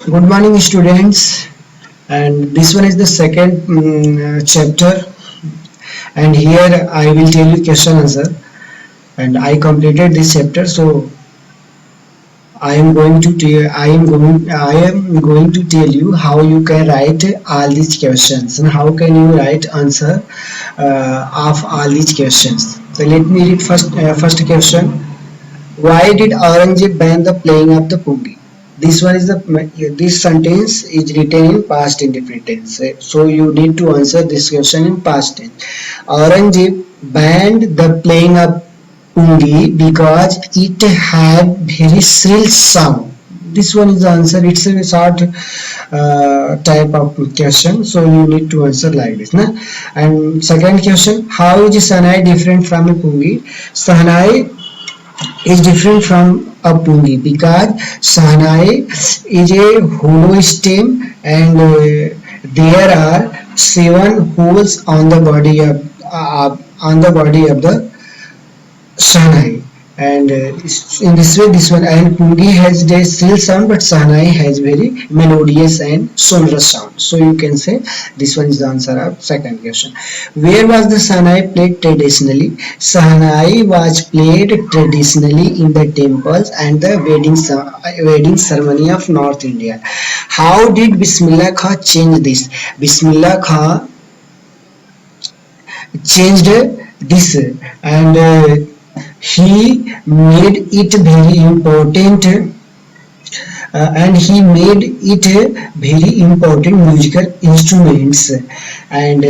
Good morning, students. And this one is the second chapter. And here I will tell you question answer. And I completed this chapter, so I am going to tell you how you can write all these questions and how can you write answer of all these questions. So let me read first question. Why did Aurangzeb ban the playing of the pungi? This sentence is written in past indefinite tense. So you need to answer this question in past tense. Aurangzeb banned the playing of pungi because it had very shrill sound. This one is the answer. It's a short type of question, so you need to answer like this. Na? And second question: how is Sahnai different from a pungi? Sahnai is different from a pungi because Sahnai is a hollow stem and there are 7 holes on the body of the Sahnai, and in this way this one, and pungi has the still sound but Sahnai has very melodious and sonorous sound, so you can say this one is the answer of second question. Where was the Sahnai played traditionally? Sahnai was played traditionally in the temples and the wedding ceremony of North India. How did Bismillah Khan change this? Bismillah Khan changed this, and he made it very important and he made it very important musical instruments, and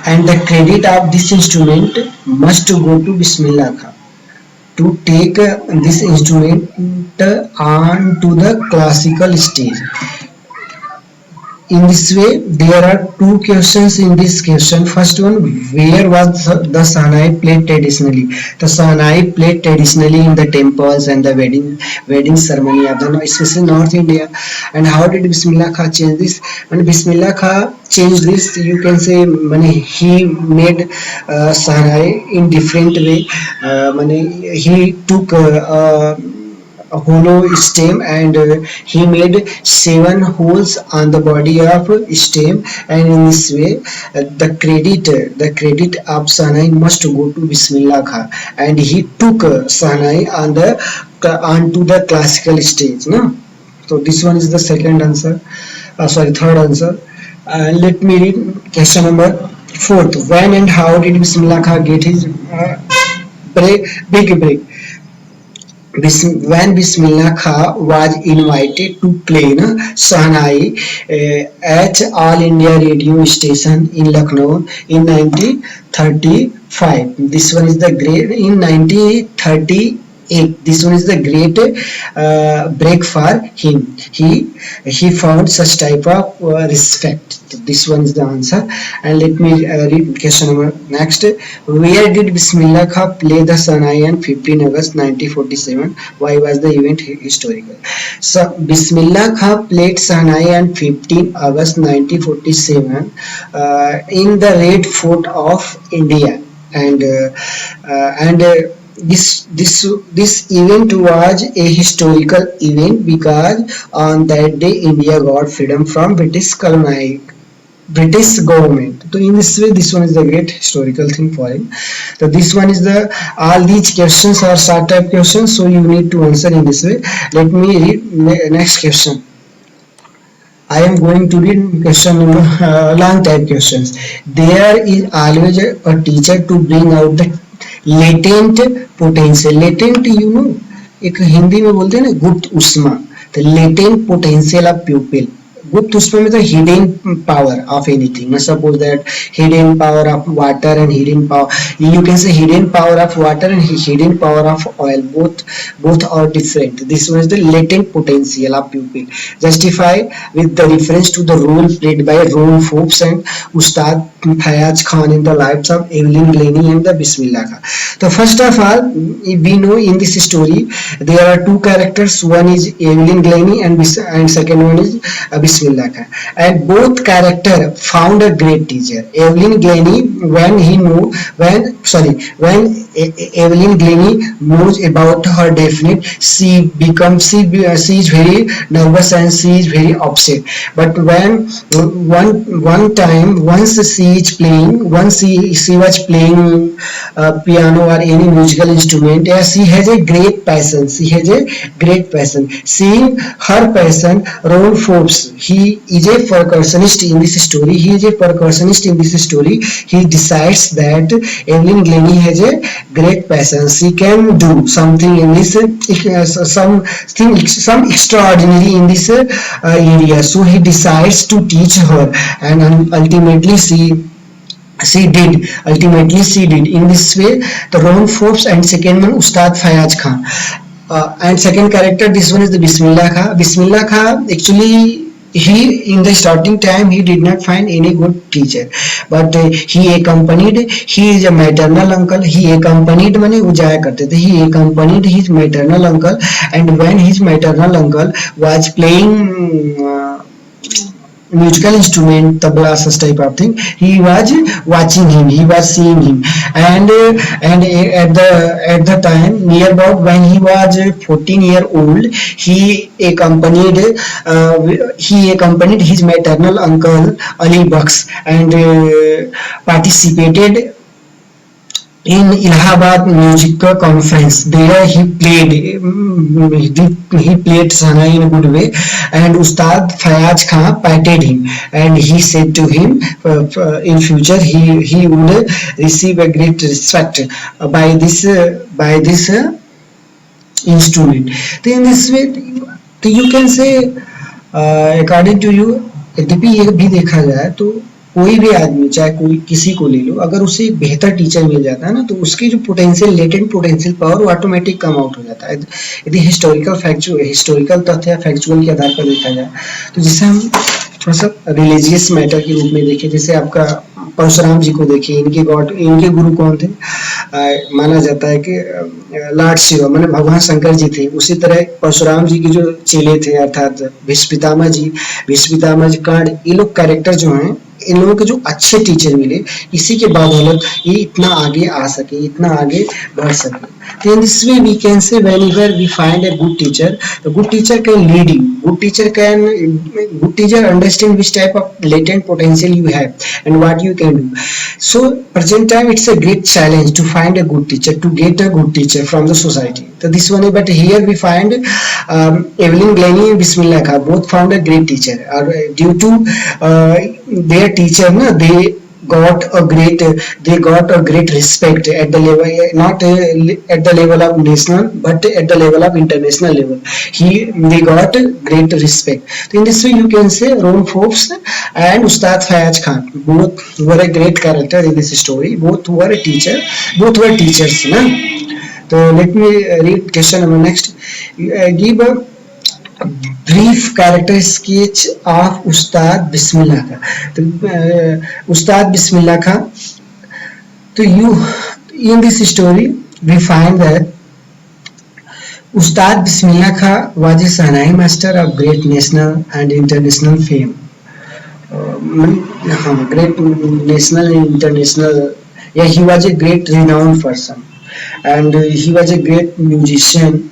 and the credit of this instrument must go to Bismillah Khan to take this instrument on to the classical stage. In this way, there are two questions in this question. First one, where was the Sahnai played traditionally? The Sahnai played traditionally in the temples and the wedding ceremony of the especially North India. And how did Bismillah Khan change this? When Bismillah Khan changed this, you can say he made Sahnai in different way. He took a hollow stem and he made 7 holes on the body of stem, and in this way the credit of Sahnai must go to Bismillah Khan, and he took Sahnai onto the classical stage, no? So this one is the second answer, third answer. Let me read question number fourth. When and how did Bismillah Khan get his big break? When Bismillah Khan was invited to play Sahnai at All India Radio Station in Lucknow in 1935. This one is the great in 1938. This one is the great break for him. He found such type of respect. This one is the answer. And let me read question number next. Where did Bismillah Khan play the Sahnai on 15 August 1947? Why was the event historical? So Bismillah Khan played Sahnai on 15 August 1947 in the Red Fort of India, and this event was a historical event because on that day India got freedom from British government. So in this way, this one is the great historical thing for him. So this one is the all these questions are short type questions, so you need to answer in this way. Let me read next question. I am going to read question number long type questions. There is always a teacher to bring out the latent potential. Latent, एक हिंदी में बोलते हैं ना गुप्त उष्मा. The latent potential of pupil. गुप्त उष्मा में the hidden power of anything. Suppose that hidden power of water and hidden power. You can say hidden power of water and hidden power of oil. Both are different. This one is the latent potential of pupil. Justify with the reference to the role played by Ron Forbes and Ustad Fayaz Khan in the lives of Evelyn Glennie and the Bismillah Khan. So first of all, we know in this story there are two characters. One is Evelyn Glennie and second one is Bismillah Khan. And both character found a great teacher. Evelyn Glennie, when Evelyn Glennie knows about her definite, she is very nervous and she is very upset. But when one time once she is playing, once she was playing piano or any musical instrument, yeah, she has a great passion. Seeing her passion, Ron Forbes, he is a percussionist in this story. He decides that Evelyn Glennie has a great passion. She can do something in this, some extraordinary in this area. So he decides to teach her, and ultimately she did. In this way, the Ron Forbes and second one Ustad Fayaz Khan. And second character, this one is the Bismillah Khan. Bismillah Khan, actually, he in the starting time he did not find any good teacher, but he is a maternal uncle. He accompanied माने वो जाया करते थे. He accompanied his maternal uncle, and when his maternal uncle was playing musical instrument, tabla, such type of thing, he was watching him, he was seeing him. And at the time near about when he was 14-year old, he accompanied his maternal uncle Ali Bucks, and participated in Allahabad Music Conference. There he played Sana in a good way, and Ustad Fayaz Khan patted him, and he said to him, in future he would receive a great respect by this instrument. So in this way, you can say, according to you, यद्यपि ये भी देखा जाए तो कोई भी आदमी, चाहे कोई किसी को ले लो, अगर उसे एक बेहतर टीचर मिल जाता है ना, तो उसकी जो पोटेंशियल, लेटेंट पोटेंशियल पावर, वो ऑटोमेटिक कम आउट हो जाता है. यदि हिस्टोरिकल तथ्य या फैक्चुअल के आधार पर देखा जाए, तो जैसे हम थोड़ा सा रिलीजियस मैटर के रूप में देखें, जैसे आपका परशुराम जी को देखिए, इनके गुरु कौन थे? माना जाता है कि लॉर्ड शिव, माने भगवान शंकर जी थे. उसी तरह परशुराम जी के जो चेले थे, अर्थात भीष्म पितामह जी कांड, ये लोग कैरेक्टर जो हैं, इन लोगों के जो अच्छे टीचर मिले, इसी के बदौलत ये इतना आगे आ सके, इतना आगे बढ़ सके. So in this way we can say, whenever we find a good teacher, the good teacher can lead you. Good teacher understand which type of latent potential you have and what you can do. So present time it's a great challenge to find a good teacher, to get a good teacher from the society. So this one, but here we find Evelyn Glennie and Bismillah Khan both found a great teacher. Due to their teacher, they got a great respect at the level, not at the level of national, but at the level of international level. They got great respect. So in this way you can say Ron Forbes and Ustad Fayaz Khan both were a great character in this story. Both were teachers. So let me read question number next. Give a brief character sketch of Ustad Bismillah Khan. Ustad Bismillah Khan. So in this story we find that Ustad Bismillah Khan was a Sahnai master of great national and international fame. Great national and international. Yeah, he was a great renowned person, and he was a great musician.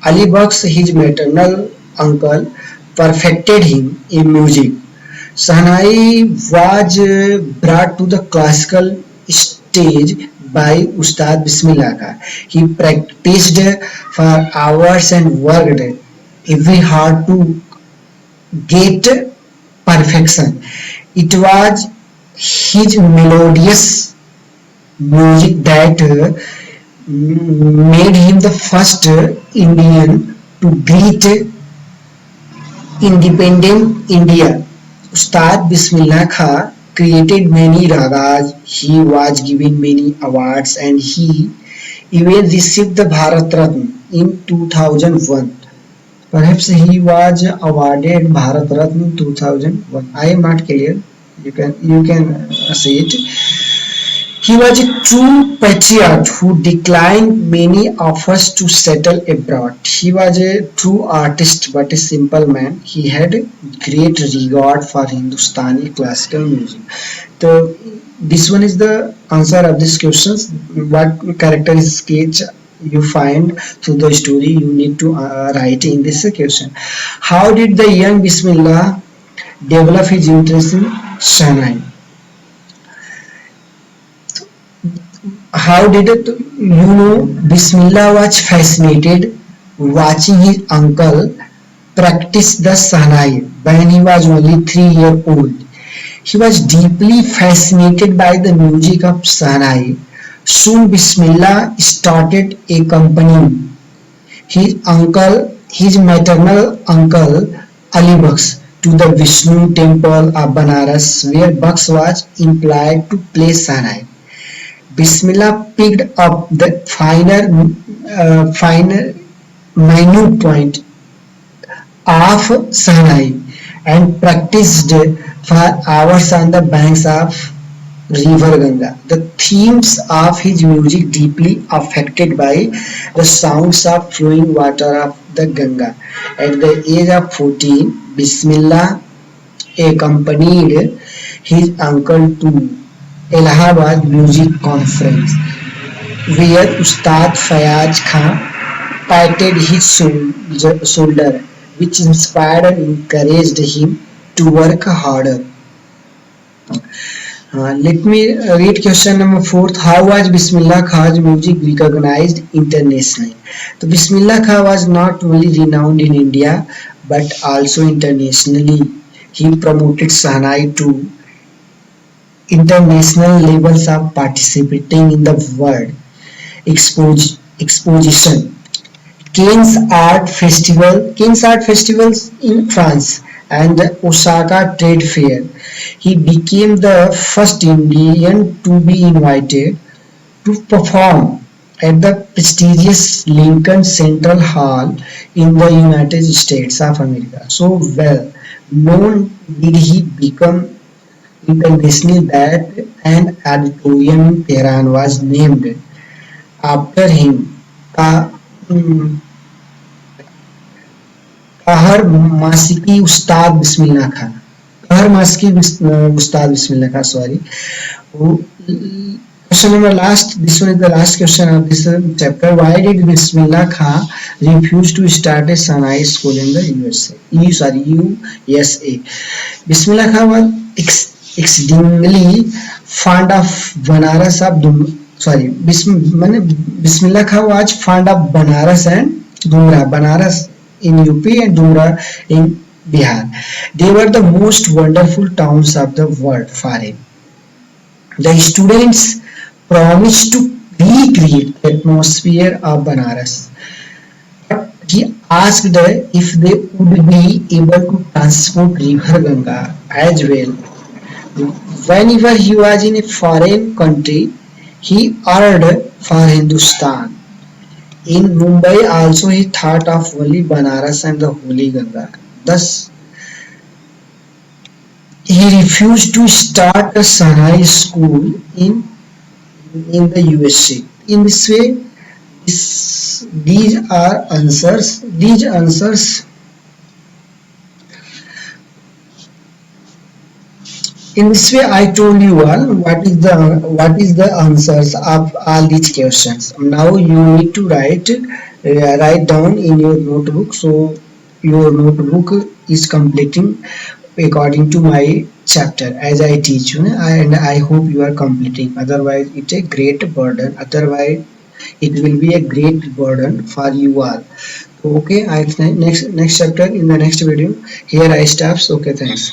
Ali Bucks, his maternal uncle, perfected him in music. Sahnai was brought to the classical stage by Ustad Bismillah Khan. He practiced for hours and worked very hard to get perfection. It was his melodious music that made him the first Indian to greet independent India. Ustad Bismillah Khan created many ragas, he was given many awards, and he even received the Bharat Ratna in 2001. Perhaps he was awarded Bharat Ratna in 2001. I am not clear. You can say it. He was a true patriot who declined many offers to settle abroad. He was a true artist but a simple man. He had great regard for Hindustani classical music. So this one is the answer of these questions. What character sketch you find through the story you need to write in this question. How did the young Bismillah develop his interest in Shahnai? How did it, Bismillah was fascinated watching his uncle practice the Sahnai when he was only 3 years old. He was deeply fascinated by the music of Sahnai. Soon Bismillah started accompanying his maternal uncle Ali Baksh to the Vishnu temple of Banaras where Baksh was employed to play Sahnai. Bismillah picked up the finer, minute point of Sahnai and practiced for hours on the banks of river Ganga. The themes of his music deeply affected by the sounds of flowing water of the Ganga. At the age of 14, Bismillah accompanied his uncle to Allahabad Music Conference, where Ustad Fayaz Khan patted his shoulder, which inspired and encouraged him to work harder. Let me read question number 4. How was Bismillah Khan's music recognized internationally? So Bismillah Khan was not only renowned in India but also internationally. He promoted Sahnai to international levels of participating in the world exposition. Cannes Art Festivals in France, and the Osaka Trade Fair. He became the first Indian to be invited to perform at the prestigious Lincoln Central Hall in the United States of America. So well known did he become internationally that an auditorium in Tehran was named after him. Ka- mm, कहर मासिकी उस्ताद बिस्मिल्लाह खान कहर मासिकी उस्ताद Bismillah Khan sorry. Question number last, this one is the last question of this chapter. Why did Bismillah Khan refuse to start a Sanai school in the USA? Bismillah Khan was exceedingly fond of Banaras of Bismillah Khan was fond of Banaras and Dumra. Banaras in UP and Dumra in Bihar. They were the most wonderful towns of the world for him. The students promised to recreate the atmosphere of Banaras. But he asked if they would be able to transport River Ganga as well. Whenever he was in a foreign country, he ordered for Hindustan. In Mumbai also he thought of only Banaras and the Holy Ganga. Thus, he refused to start a Sanai school in the USA. In this way, these are answers. These answers. In this way, I told you all what is the answers of all these questions. Now you need to write down in your notebook. So your notebook is completing according to my chapter as I teach you, and I hope you are completing. Otherwise, it's a great burden. Otherwise, it will be a great burden for you all. Okay, next chapter in the next video. Here I stop. Okay, thanks.